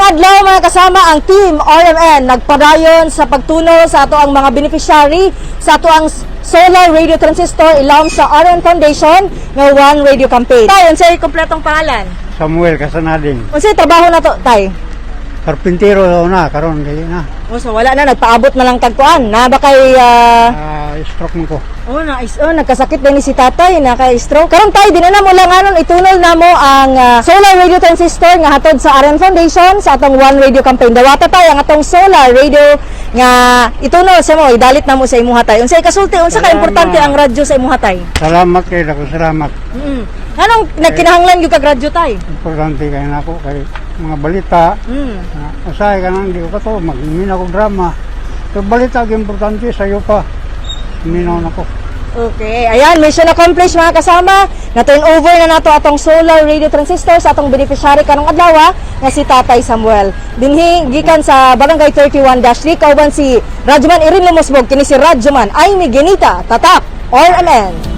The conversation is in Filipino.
Karong adlaw mga kasama ang Team RMN nagpadayon sa pagtuno sa ato ang mga beneficiary sa ato ang solar radio transistor ilawom sa RMN Foundation nga One Radio Campaign. Tay, unsay kompletong pangalan? Samuel Casanading. Unsay trabaho na to, tay? Karpintero daw na, karon dili na. O so wala na, nagpaabot na lang tagkuan. Na ba kay Stroke mo ko. nagkasakit din ni si tatay, naka-stroke. Karon tay, di na mo lang anon itunol na mo ang solar radio transistor nga hatod sa RMN Foundation sa atong One Radio Campaign. Dawata tay ang atong solar radio nga itunol sa mo, idalit na mo sa imuha tay. Unsay kasulti, unsa ka importante ang radyo sa imuha tay? Salamat kay dako, salamat. Anong nagkinahanglan gyud kag radyo tay? Importante kay nako kay mga balita. Usahay ka nang di ko kato, magmina ko drama. Pero balita ang importante sa'yo pa. Minaw na ko. Okay, ayan, mission accomplished mga kasama. Na-turn over na nato atong solar radio transistor sa atong beneficiary karong adlaw nga si Tatay Samuel. Dinhi gikan sa Barangay 31-3 kauban si Radyoman Irin Lumusbog kini si Radyoman Aimee Ginita, Tatak, RMN.